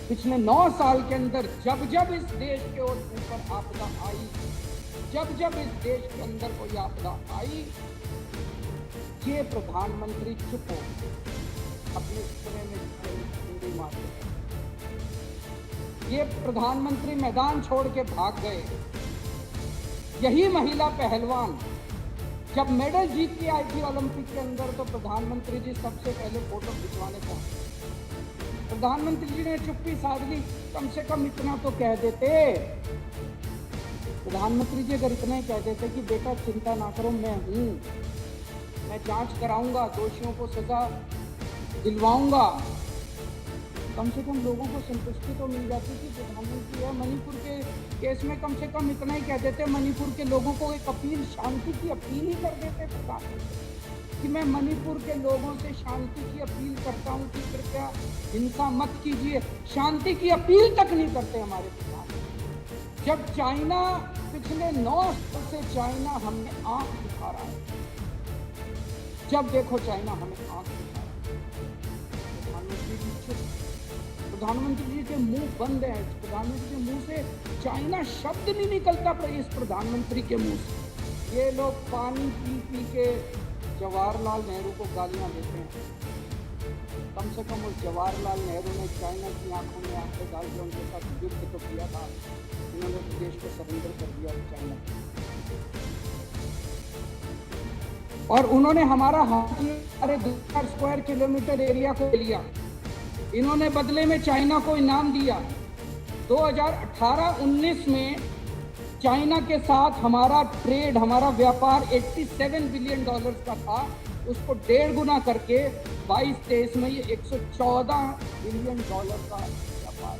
पिछले 9 साल के अंदर जब जब इस देश के ऊपर आपदा आई, जब जब इस देश के अंदर कोई आपदा आई, ये प्रधानमंत्री चुप हो अपने सुने में हिंदी मारते हैं। ये प्रधानमंत्री मैदान छोड़ के भाग गए। यही महिला पहलवान जब मेडल जीत के आई थी ओलंपिक के अंदर, तो प्रधानमंत्री जी सबसे पहले फोटो खिंचवाने पहुंचे। प्रधानमंत्री जी ने चुप्पी साध ली। कम से कम इतना तो कह देते, प्रधानमंत्री जी अगर इतना ही कह देते कि बेटा चिंता ना करो, मैं हूं, मैं जांच कराऊंगा, दोषियों को सजा दिलवाऊंगा, कम से कम लोगों को संतुष्टि तो मिल जाती थी। प्रधानमंत्री है, मणिपुर के केस में कम से कम इतना ही कह देते, मणिपुर के लोगों को एक अपील, शांति की अपील ही कर देते प्रधानमंत्री कि मैं मणिपुर के लोगों से शांति की अपील करता हूं कि कृपया हिंसा मत कीजिए। शांति की अपील तक नहीं करते हमारे प्रधानमंत्री। जब चाइना पिछले 9 साल से चाइना हमें आंख दिखा रहा है, जब देखो चाइना हमें आंख दिखा रहा है, प्रधानमंत्री जी चुप। प्रधानमंत्री जी के मुंह बंद है। प्रधानमंत्री के मुंह से चाइना शब्द नहीं निकलता इस प्रधानमंत्री के मुंह से। ये लोग पानी पी पी के जवाहरलाल नेहरू को गालियां देते हैं। कम से कम उस जवाहरलाल नेहरू ने चाइना की आंखों में आंखें डाल के उनके साथ युद्ध तो किया था। उन्होंने देश को सरेंडर कर दिया चाइना, और उन्होंने हमारा हमारे 2000 स्क्वायर किलोमीटर एरिया को लिया। इन्होंने बदले में चाइना को इनाम दिया। 2018-19 में चाइना के साथ हमारा ट्रेड, हमारा व्यापार 87 बिलियन डॉलर्स का था। उसको 1.5 गुना करके 22-23 में ये 114 बिलियन डॉलर का व्यापार।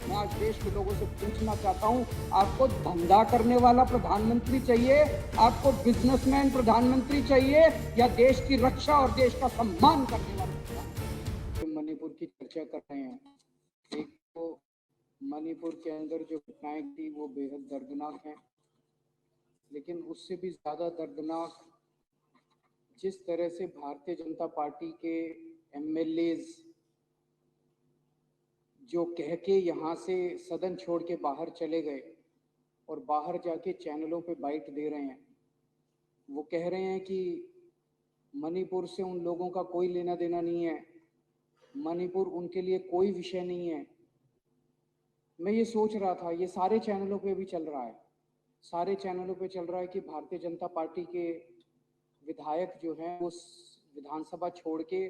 मैं आज देश के लोगों से पूछना चाहता हूं, आपको धंधा करने वाला प्रधानमंत्री चाहिए, आपको बिजनेसमैन प्रधानमंत्री चाहिए, या देश की रक्षा और देश का सम्मान करने वाला प्रधानमंत्री? मणिपुर की चर्चा कर रहे हैं। एक तो मणिपुर के अंदर जो घटनाएं थी वो बेहद दर्दनाक हैं, लेकिन उससे भी ज्यादा दर्दनाक जिस तरह से भारतीय जनता पार्टी के एमएलएज जो कह के यहाँ से सदन छोड़ के बाहर चले गए और बाहर जाके चैनलों पे बाइट दे रहे हैं। वो कह रहे हैं कि मणिपुर से उन लोगों का कोई लेना देना नहीं है, मणिपुर उनके लिए कोई विषय नहीं है। मैं ये सोच रहा था, ये सारे चैनलों पे भी चल रहा है, सारे चैनलों पे चल रहा है कि भारतीय जनता पार्टी के विधायक जो हैं वो विधानसभा छोड़ के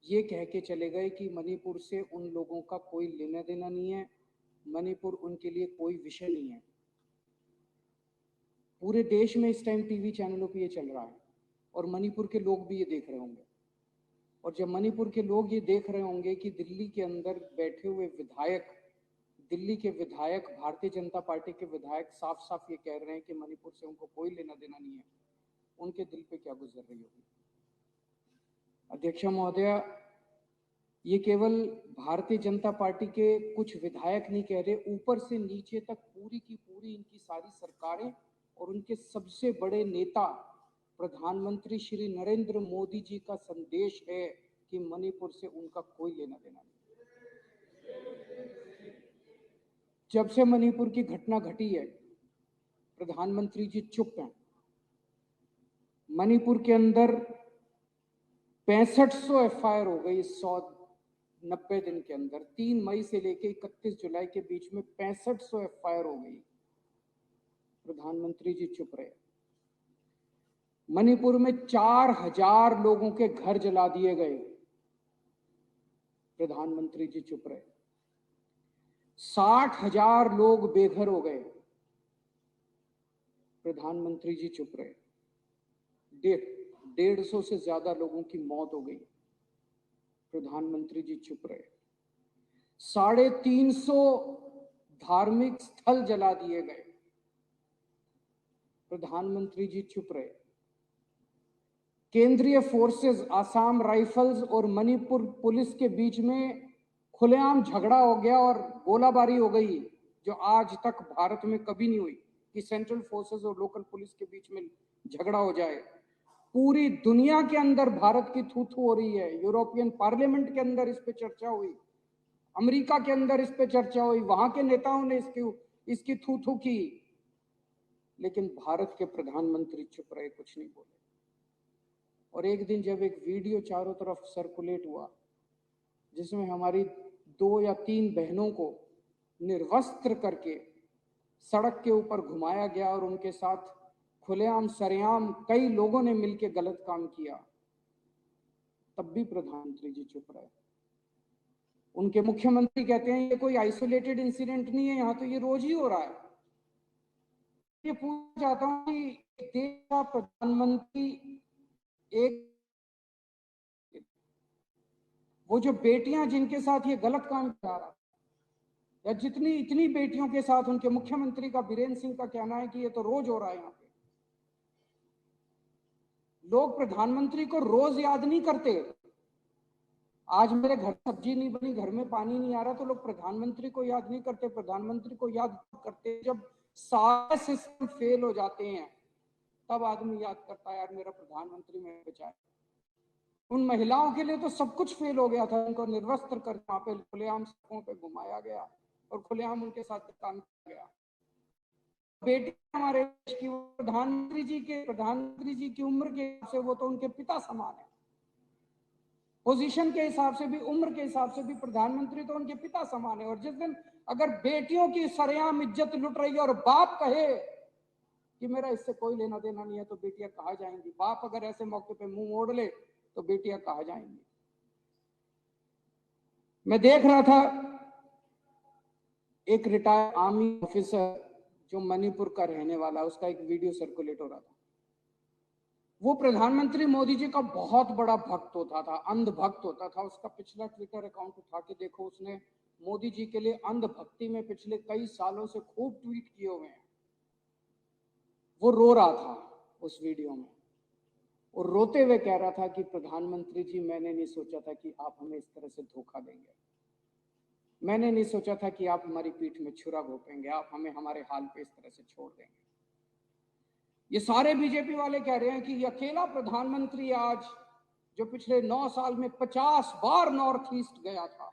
ये कह के चले गए कि मणिपुर से उन लोगों का कोई लेना देना नहीं है, मणिपुर उनके लिए कोई विषय नहीं है। पूरे देश में इस टाइम टीवी चैनलों पे ये चल रहा है और मणिपुर के लोग भी ये देख रहे होंगे। और जब मणिपुर के लोग ये देख रहे होंगे कि दिल्ली के अंदर बैठे हुए विधायक, दिल्ली के विधायक, भारतीय जनता पार्टी के विधायक साफ साफ ये कह रहे हैं कि मणिपुर से उनको कोई लेना देना नहीं है, उनके दिल पे क्या गुजर रही होगी। अध्यक्ष महोदय, ये केवल भारतीय जनता पार्टी के कुछ विधायक नहीं कह रहे, ऊपर से नीचे तक पूरी की पूरी इनकी सारी सरकारें और उनके सबसे बड़े नेता प्रधानमंत्री श्री नरेंद्र मोदी जी का संदेश है कि मणिपुर से उनका कोई लेना देना नहीं। जब से मणिपुर की घटना घटी है, प्रधानमंत्री जी चुप हैं। मणिपुर के अंदर 6500 एफआईआर हो गई 190 दिन के अंदर। 3 मई से लेकर 31 जुलाई के बीच में 6500 एफआईआर हो गई। प्रधानमंत्री जी चुप रहे। मणिपुर में 4000 लोगों के घर जला दिए गए। प्रधानमंत्री जी चुप रहे। 60,000 लोग बेघर हो गए। प्रधानमंत्री जी चुप रहे। 150 से ज्यादा लोगों की मौत हो गई। प्रधानमंत्री जी चुप रहे। 350 धार्मिक स्थल जला दिए गए। प्रधानमंत्री जी चुप रहे। केंद्रीय फोर्सेस, आसाम राइफल्स और मणिपुर पुलिस के बीच में खुलेआम झगड़ा हो गया और गोलाबारी हो गई, जो आज तक भारत में कभी नहीं हुई कि सेंट्रल फोर्सेस और लोकल पुलिस के बीच में झगड़ा हो जाए। पूरी दुनिया के अंदर भारत की थू थू हो रही है। यूरोपियन पार्लियामेंट के अंदर इस पे चर्चा हुई। अमेरिका के अंदर इस पे चर्चा हुई, वहां के नेताओं ने इसकी थू थू की, लेकिन भारत के प्रधानमंत्री चुप रहे, कुछ नहीं बोले। और एक दिन जब एक वीडियो चारों तरफ सर्कुलेट हुआ जिसमें हमारी 2 या 3 बहनों को निर्वस्त्र करके सड़क के ऊपर घुमाया गया और उनके साथ खुलेआम सरेआम कई लोगों ने मिलकर गलत काम किया, तब भी प्रधानमंत्री जी चुप रहे। उनके मुख्यमंत्री कहते हैं ये कोई आइसोलेटेड इंसिडेंट नहीं है, यहां तो ये रोज ही हो रहा है। ये पूछना चाहता हूं कि देश का प्रधानमंत्री एक वो जो बेटियां जिनके साथ ये गलत काम कर रहा, या जितनी इतनी बेटियों के साथ उनके मुख्यमंत्री का बीरेंद्र सिंह का कहना है कि ये तो रोज हो रहा है। यहाँ पे लोग प्रधानमंत्री को रोज याद नहीं करते। आज मेरे घर सब्जी नहीं बनी, घर में पानी नहीं आ रहा, तो लोग प्रधानमंत्री को याद नहीं करते। प्रधानमंत्री को याद करते जब सारे सिस्टम फेल हो जाते हैं, तब आदमी याद करता है यार मेरा प्रधानमंत्री में बचाए। उन महिलाओं के लिए तो सब कुछ फेल हो गया था, उनको निर्वस्त्र कर वहां पे खुलेआम सड़कों पे घुमाया गया और खुलेआम उनके साथ काम किया गया। बेटी हमारे देश की, प्रधानमंत्री जी की उम्र के हिसाब से वो तो उनके पिता समान है, पोजीशन के हिसाब से भी, उम्र के हिसाब से भी प्रधानमंत्री तो उनके पिता समान है। और जिस दिन अगर बेटियों की सरेआम इज्जत लुट रही है और बाप कहे कि मेरा इससे कोई लेना देना नहीं है, तो बेटियां कहाँ जाएंगी? बाप अगर ऐसे मौके पे मुंह मोड़ ले तो बेटियां कहाँ जाएंगी? मैं देख रहा था एक रिटायर्ड आर्मी ऑफिसर जो मणिपुर का रहने वाला, उसका एक वीडियो सर्कुलेट हो रहा था। वो प्रधानमंत्री मोदी जी का बहुत बड़ा भक्त होता था, अंध भक्त होता था। उसका पिछला ट्विटर अकाउंट उठा के देखो, उसने मोदी जी के लिए अंध भक्ति में पिछले कई सालों से खूब ट्वीट किए हुए हैं। वो रो रहा था उस वीडियो में, और रोते हुए कह रहा था कि प्रधानमंत्री जी, मैंने नहीं सोचा था कि आप हमें इस तरह से धोखा देंगे, मैंने नहीं सोचा था कि आप हमारी पीठ में छुरा घोंपेंगे, आप हमें हमारे हाल पे इस तरह से छोड़ देंगे। ये सारे बीजेपी वाले कह रहे हैं कि ये अकेला प्रधानमंत्री आज जो पिछले 9 साल में 50 बार नॉर्थ ईस्ट गया था।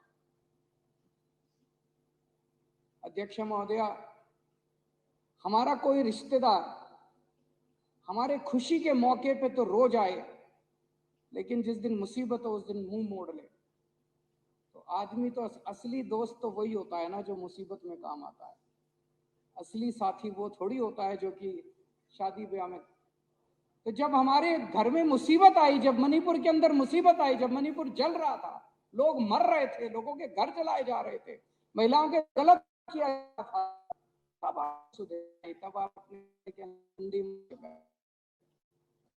अध्यक्ष महोदया, हमारा कोई रिश्तेदार हमारे खुशी के मौके पे तो रोज आए, लेकिन जिस दिन मुसीबत हो उस दिन मुंह मोड़ ले। तो आदमी तो असली दोस्त तो वही होता है ना जो मुसीबत में काम आता है। असली साथी वो थोड़ी होता है जो कि शादी ब्याह में। तो जब हमारे घर में मुसीबत आई, जब मणिपुर के अंदर मुसीबत आई, जब मणिपुर जल रहा था, लोग मर रहे थे, लोगों के घर जलाए जा रहे थे, महिलाओं के गलत किया था, तब आप सुधरे, तब आपने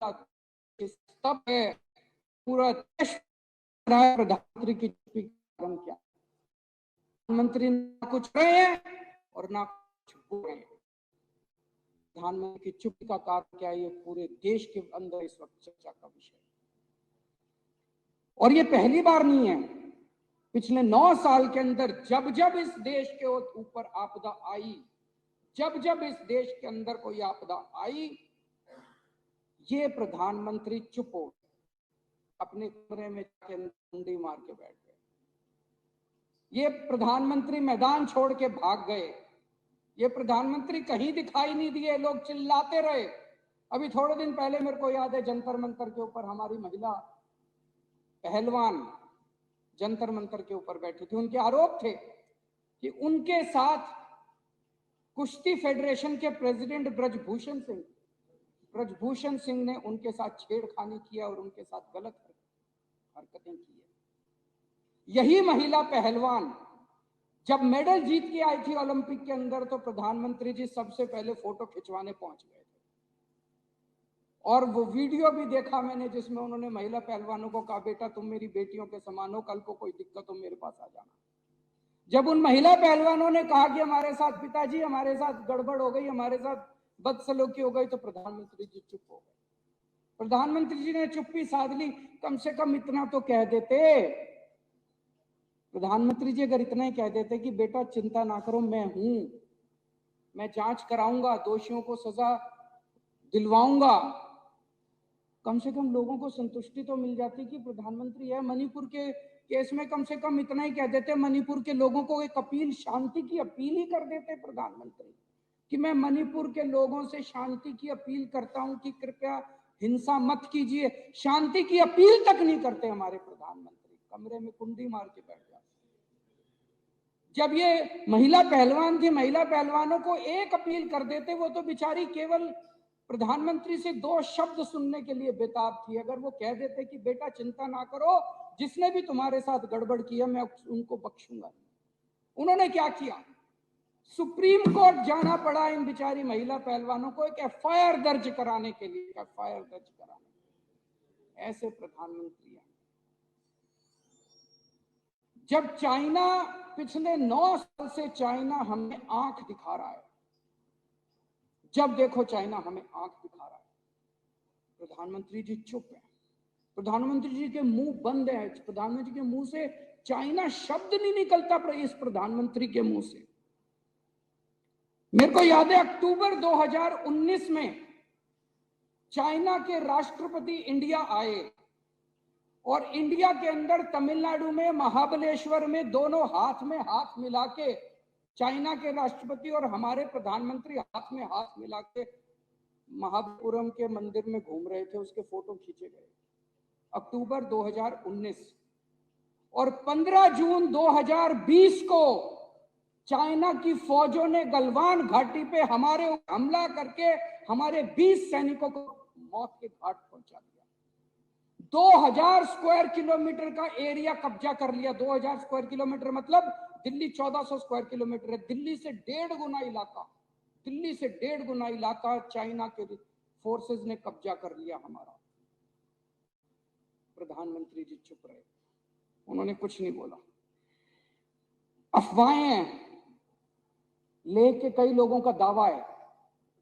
तब पूरा देश प्रधानमंत्री की चुप्पी का कारण क्या? प्रधानमंत्री ना कुछ रहे हैं और ना कुछ बोल रहे हैं। प्रधानमंत्री की चुप्पी का कारण क्या है, ये पूरे देश के अंदर इस वक्त चर्चा का विषय। और ये पहली बार नहीं है, पिछले 9 साल के अंदर जब जब इस देश के ऊपर आपदा आई, जब जब इस देश के अंदर कोई आपदा आई, ये प्रधानमंत्री चुप हो अपने कमरे में कुंडी मार के बैठ गए। ये प्रधानमंत्री मैदान छोड़ के भाग गए। ये प्रधानमंत्री कहीं दिखाई नहीं दिए, लोग चिल्लाते रहे। अभी थोड़े दिन पहले मेरे को याद है, जंतर मंतर के ऊपर हमारी महिला पहलवान जंतर मंतर के ऊपर बैठी थी। उनके आरोप थे कि उनके साथ कुश्ती फेडरेशन के प्रेसिडेंट ब्रजभूषण सिंह ने उनके साथ छेड़खानी किया और उनके साथ गलत हरकतें की है। यही महिला पहलवान जब मेडल जीत के आई थी ओलंपिक के अंदर, तो प्रधानमंत्री जी सबसे पहले फोटो खिंचवाने पहुंच गए थे। और वो वीडियो भी देखा मैंने जिसमें उन्होंने महिला पहलवानों को कहा, बेटा तुम मेरी बेटियों के समान हो, कल को कोई दिक्कत हो मेरे पास आ जाना। जब उन महिला पहलवानों ने कहा कि हमारे साथ पिताजी, हमारे साथ गड़बड़ हो गई, हमारे साथ बदसलूकी हो गई, तो प्रधानमंत्री जी चुप हो गए। प्रधानमंत्री जी ने चुप्पी साध ली। कम से कम इतना तो कह देते, प्रधानमंत्री जी अगर इतना ही कह देते कि बेटा चिंता ना करो, मैं हूं, मैं जांच कराऊंगा, दोषियों को सजा दिलवाऊंगा, कम से कम लोगों को संतुष्टि तो मिल जाती कि प्रधानमंत्री है। मणिपुर के कि इसमें कम से कम इतना ही कह देते मणिपुर के लोगों को एक अपील, शांति की अपील ही कर देते प्रधानमंत्री, कि मैं मणिपुर के लोगों से शांति की अपील करता हूं कि कृपया हिंसा मत कीजिए। शांति की अपील तक नहीं करते हमारे प्रधानमंत्री, कमरे में कुंडी मार के बैठ जाते। जब ये महिला पहलवान थी, महिला पहलवानों को एक अपील कर देते, वो तो बेचारी केवल प्रधानमंत्री से 2 शब्द सुनने के लिए बेताब थी। अगर वो कह देते कि बेटा चिंता ना करो, जिसने भी तुम्हारे साथ गड़बड़ किया मैं उनको बख्शूंगा। उन्होंने क्या किया? सुप्रीम कोर्ट जाना पड़ा इन बेचारी महिला पहलवानों को एक एफआईआर दर्ज कराने के लिए, एफआईआर दर्ज कराने। ऐसे प्रधानमंत्री हैं। जब चाइना पिछले 9 साल से चाइना हमें आंख दिखा रहा है, जब देखो चाइना हमें आंख दिखा रहा है, प्रधानमंत्री जी चुप है, प्रधानमंत्री जी के मुंह बंद है, प्रधानमंत्री के मुंह से चाइना शब्द नहीं निकलता इस प्रधानमंत्री के मुंह से। मेरे को याद है अक्टूबर 2019 में चाइना के राष्ट्रपति इंडिया आए और इंडिया के अंदर तमिलनाडु में महाबलेश्वर में दोनों हाथ में हाथ मिला के चाइना के राष्ट्रपति और हमारे प्रधानमंत्री हाथ में हाथ मिला के महाबलीपुरम के मंदिर में घूम रहे थे। उसके फोटो खींचे गए अक्टूबर 2019। और 15 जून 2020 को चाइना की फौजों ने गलवान घाटी पे हमारे हमला करके हमारे 20 सैनिकों को मौत के घाट पहुंचा दिया। 2000 स्क्वायर किलोमीटर का एरिया कब्जा कर लिया। 2000 स्क्वायर किलोमीटर मतलब दिल्ली 1400 स्क्वायर किलोमीटर है। दिल्ली से 1.5 गुना इलाका, दिल्ली से 1.5 गुना इलाका चाइना के फोर्सेस ने कब्जा कर लिया हमारा। प्रधानमंत्री जी चुप रहे, उन्होंने कुछ नहीं बोला। अफवाहें लेके कई लोगों का दावा है,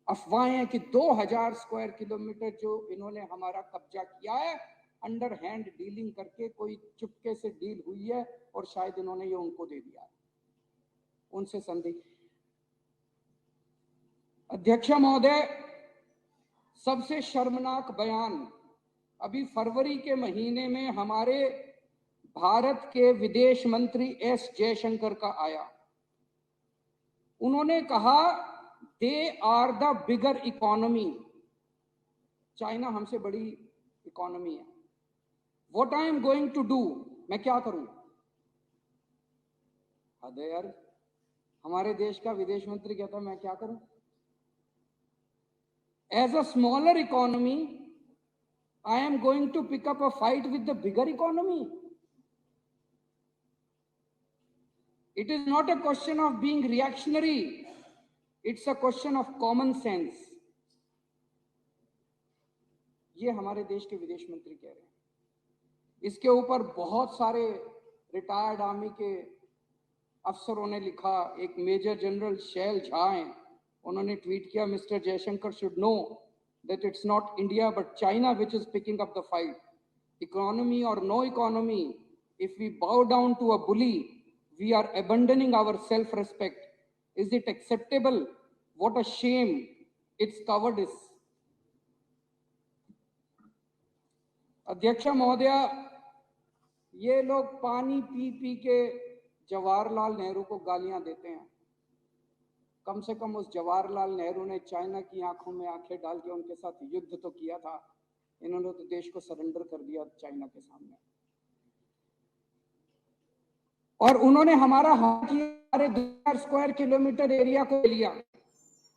अफवाहें हैं कि 2000 स्क्वायर किलोमीटर जो इन्होंने हमारा कब्जा किया है, अंडर हैंड डीलिंग करके कोई चुपके से डील हुई है और शायद इन्होंने ये उनको दे दिया, उनसे संधि। अध्यक्ष महोदय, सबसे शर्मनाक बयान अभी फरवरी के महीने में हमारे भारत के विदेश मंत्री एस जयशंकर का आया। उन्होंने कहा they are the bigger economy, China हमसे बड़ी इकोनॉमी है। What I am going to do, मैं क्या करूं? अरे यार, हमारे देश का विदेश मंत्री कहता है मैं क्या करूं? As a smaller economy I am going to pick up a fight with the bigger economy. It is not a question of being reactionary. It's a question of common sense. ये हमारे देश के विदेश मंत्री कह रहे हैं। इसके ऊपर बहुत सारे रिटायर्ड आर्मी के अफसरों ने लिखा। एक मेजर जनरल शैल झा हैं, उन्होंने ट्वीट किया, mister Jaishankar should know that it's not India but China which is picking up the fight. Economy or no economy, if we bow down to a bully, we are abandoning our self-respect. Is it acceptable? What a shame. It's cowardice. अध्यक्ष महोदय, ये लोग पानी P P के जवाहरलाल नेहरू को गालियां देते हैं। कम से कम उस जवाहरलाल नेहरू ने चाइना की आंखों में आंखें डाल के उनके साथ युद्ध तो किया था। इन्होंने तो देश को सरेंडर कर दिया चाइना के सामने। और उन्होंने हमारा हमारे 2000 स्क्वायर किलोमीटर एरिया को लिया।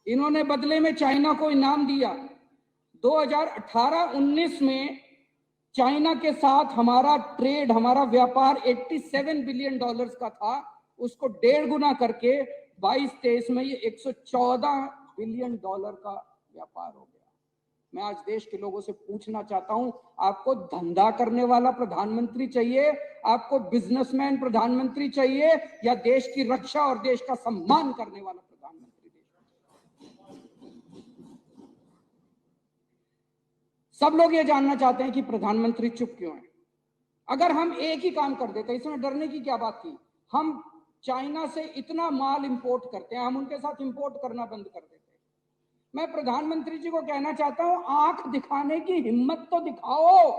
इन्होंने बदले में चाइना को इनाम दिया। 2018-19 में चाइना के साथ हमारा ट्रेड, हमारा व्यापार 87 बिलियन डॉलर्स का था। उसको 1.5 गुना करके 22-23 में ये 114 बिलियन डॉलर का व्यापार हो गया। मैं आज देश के लोगों से पूछना चाहता हूं, आपको धंधा करने वाला प्रधानमंत्री चाहिए, आपको बिजनेसमैन प्रधानमंत्री चाहिए, या देश की रक्षा और देश का सम्मान करने वाला प्रधानमंत्री? सब लोग ये जानना चाहते हैं कि प्रधानमंत्री चुप क्यों है। अगर हम एक ही काम कर देते, इसमें डरने की क्या बात थी? हम चाइना से इतना माल इंपोर्ट करते हैं, हम उनके साथ इंपोर्ट करना बंद कर देते। मैं प्रधानमंत्री जी को कहना चाहता हूं, आंख दिखाने की हिम्मत तो दिखाओ।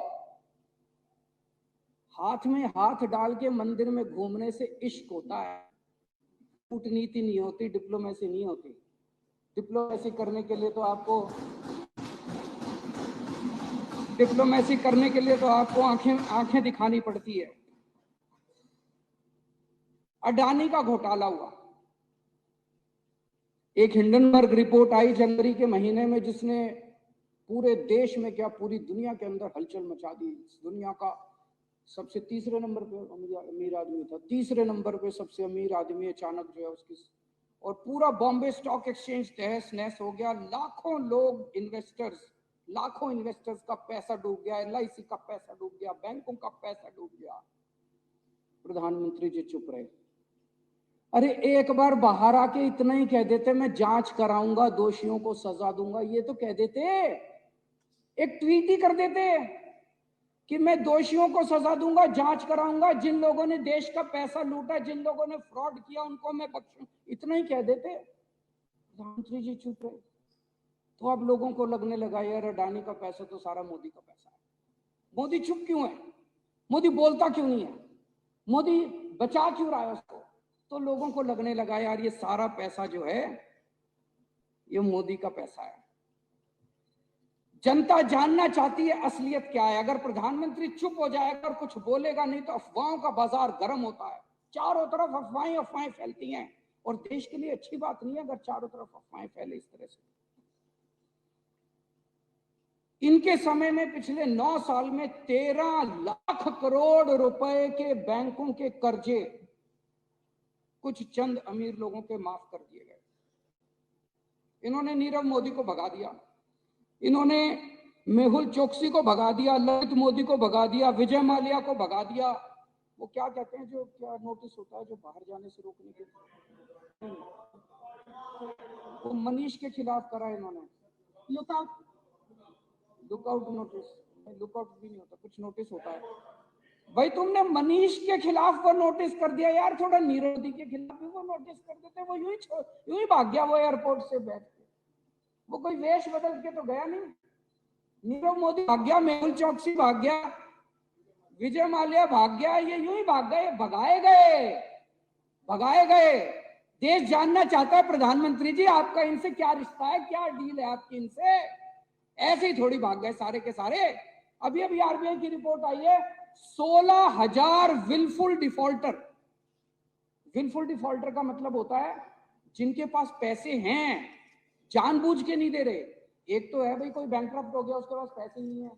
हाथ में हाथ डाल के मंदिर में घूमने से इश्क होता है, कूटनीति नहीं होती, डिप्लोमेसी नहीं होती। डिप्लोमेसी करने के लिए तो आपको आंखें दिखानी पड़ती है। अडानी का घोटाला हुआ, एक हिंडनबर्ग रिपोर्ट आई जनवरी के महीने में, जिसने पूरे देश में क्या पूरी दुनिया के अंदर हलचल मचा दी। दुनिया का सबसे तीसरे नंबर पे अमीर आदमी था, तीसरे नंबर पे सबसे अमीर आदमी अचानक जो है उसकी, और पूरा बॉम्बे स्टॉक एक्सचेंज तहस नहस हो गया। लाखों इन्वेस्टर्स का पैसा डूब गया, LIC का पैसा डूब गया, बैंकों का पैसा डूब गया। प्रधानमंत्री जी चुप रहे। अरे एक बार बाहर आके इतना ही कह देते, मैं जांच कराऊंगा, दोषियों को सजा दूंगा, ये तो कह देते, एक ट्वीट ही कर देते कि मैं दोषियों को सजा दूंगा, जांच कराऊंगा, जिन लोगों ने देश का पैसा लूटा, जिन लोगों ने फ्रॉड किया, उनको मैं बख्शूं, इतना ही कह देते। प्रधानमंत्री जी चुप रहे। तो अब लोगों को लगने लगा यार अडानी का पैसा तो सारा मोदी का पैसा है। मोदी चुप क्यों है? मोदी बोलता क्यों नहीं है? मोदी बचा क्यों रहा है उसको? तो लोगों को लगने लगा यार ये सारा पैसा जो है ये मोदी का पैसा है। जनता जानना चाहती है असलियत क्या है। अगर प्रधानमंत्री चुप हो जाएगा और कुछ बोलेगा नहीं तो अफवाहों का बाजार गर्म होता है। चारों तरफ अफवाहें फैलती हैं, और देश के लिए अच्छी बात नहीं है अगर चारों तरफ अफवाहें फैले इस तरह से। इनके समय में पिछले 9 साल में 13 लाख करोड़ रुपए के बैंकों के कर्जे कुछ चंद अमीर लोगों के माफ कर दिए गए। इन्होंने नीरव मोदी को भगा दिया, इन्होंने मेहुल चोकसी को भगा दिया, ललित मोदी को भगा दिया, विजय माल्या को भगा दिया। वो क्या कहते हैं जो क्या नोटिस होता है जो बाहर जाने से रोकने के, वो मनीष के खिलाफ करा इन्होंने लुकआउट नोटिस। लुकआउट भी नहीं होता, कुछ नोटिस होता है। भाई तुमने मनीष के खिलाफ वो नोटिस कर दिया यार, थोड़ा नीरव मोदी के खिलाफ भी वो नोटिस कर देते। वो यूं ही भाग गया वो एयरपोर्ट से बैठ के, वो कोई वेश बदल के तो गया नहीं। नीरव मोदी भाग गया, मेहुल चोकसी भाग गया, विजय माल्या भाग गया, ये यूं ही भाग गए, भगाए गए। देश जानना चाहता है प्रधानमंत्री जी आपका इनसे क्या रिश्ता है, क्या डील है आपकी इनसे। ऐसे ही थोड़ी भाग गए सारे के सारे। अभी RBI की रिपोर्ट आई है, 16,000 विलफुल डिफॉल्टर। विलफुल डिफॉल्टर का मतलब होता है जिनके पास पैसे हैं, जानबूझ के नहीं दे रहे। एक तो है भाई कोई बैंकक्रप्ट हो गया, उसके पास पैसे नहीं है,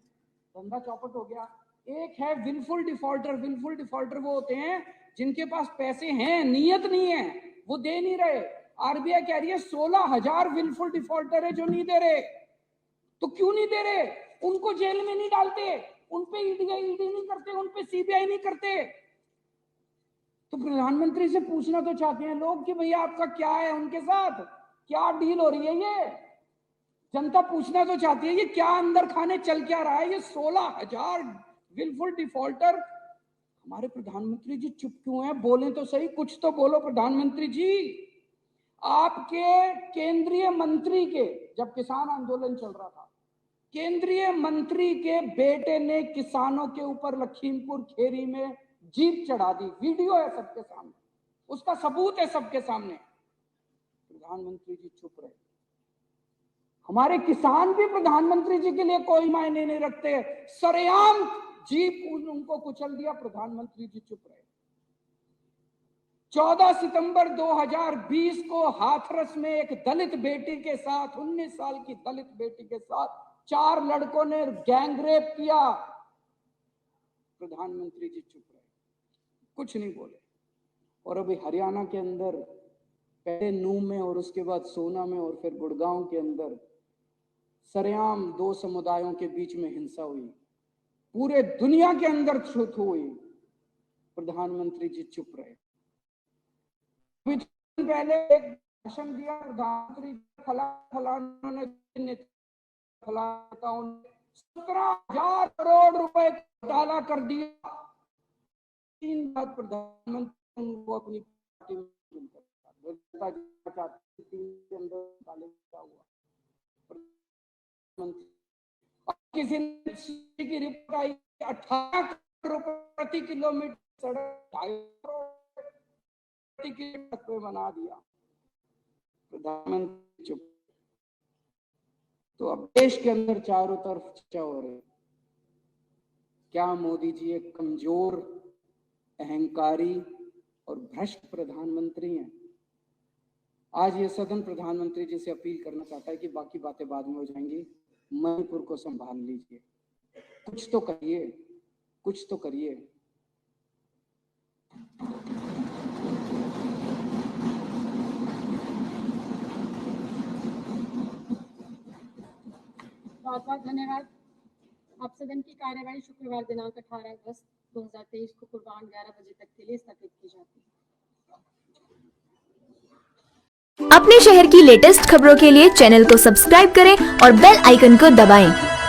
धंधा चौपट हो गया। एक है विलफुल डिफॉल्टर। विलफुल डिफॉल्टर वो होते हैं जिनके पास पैसे हैं, नियत नहीं है, वो दे नहीं रहे। RBI कह रही है 16,000 विलफुल डिफॉल्टर है जो नहीं दे रहे। तो क्यों नहीं दे रहे? उनको जेल में नहीं डालते, उनपे ईडी नहीं करते, उनपे CBI नहीं करते। तो प्रधानमंत्री से पूछना तो चाहते हैं लोग कि भैया आपका क्या है, उनके साथ क्या डील हो रही है। ये जनता पूछना तो चाहती है ये क्या अंदर खाने चल क्या रहा है। ये 16,000 विलफुल डिफॉल्टर। हमारे प्रधानमंत्री जी चुप क्यों हैं? बोले तो सही, कुछ तो बोलो प्रधानमंत्री जी। आपके केंद्रीय मंत्री के, जब किसान आंदोलन चल रहा था, केंद्रीय मंत्री के बेटे ने किसानों के ऊपर लखीमपुर खेरी में जीप चढ़ा दी। वीडियो है सबके सामने, उसका सबूत है सबके सामने। प्रधानमंत्री जी चुप रहे। हमारे किसान भी प्रधानमंत्री जी के लिए कोई मायने नहीं रखते, सरेआम जीप उनको कुचल दिया, प्रधानमंत्री जी चुप रहे। 14 सितंबर 2020 को हाथरस में एक दलित बेटी के साथ, 19 साल की दलित बेटी के साथ 4 लड़कों ने गैंगरेप किया। प्रधानमंत्री जी चुप रहे, कुछ नहीं बोले। और अभी हरियाणा के अंदर पहले नूह में और उसके बाद सोना में और फिर गुड़गांव के अंदर सरेआम 2 समुदायों के बीच में हिंसा हुई, पूरे दुनिया के अंदर छूत हुई। प्रधानमंत्री जी चुप रहे। पहले एक भाषण दिया प्रधानमंत्री, फलाने 17,000 करोड़ रुपए घोटाला कर दिया। 3 बार प्रधानमंत्री उनको अपनी पार्टी में हुआ। किसी की रिपोर्ट आई 18 रुपए प्रति किलोमीटर सड़क 2.5 करोड़ प्रति किलोमीटर पे बना दिया। प्रधानमंत्री चुप। तो अब देश के अंदर चारों तरफ चर्चा हो रही, क्या मोदी जी एक कमजोर, अहंकारी और भ्रष्ट प्रधानमंत्री हैं? आज ये सदन प्रधानमंत्री जी से अपील करना चाहता है कि बाकी बातें बाद में हो जाएंगी, मणिपुर को संभाल लीजिए, कुछ तो करिए, कुछ तो करिए। बहुत बहुत धन्यवाद। आप सदन की कार्यवाही शुक्रवार दिनांक 18 अगस्त 2023 को पूर्वाह्न 11 बजे तक के लिए स्थगित की जाती है। अपने शहर की लेटेस्ट खबरों के लिए चैनल को सब्सक्राइब करें और बेल आइकन को दबाएं।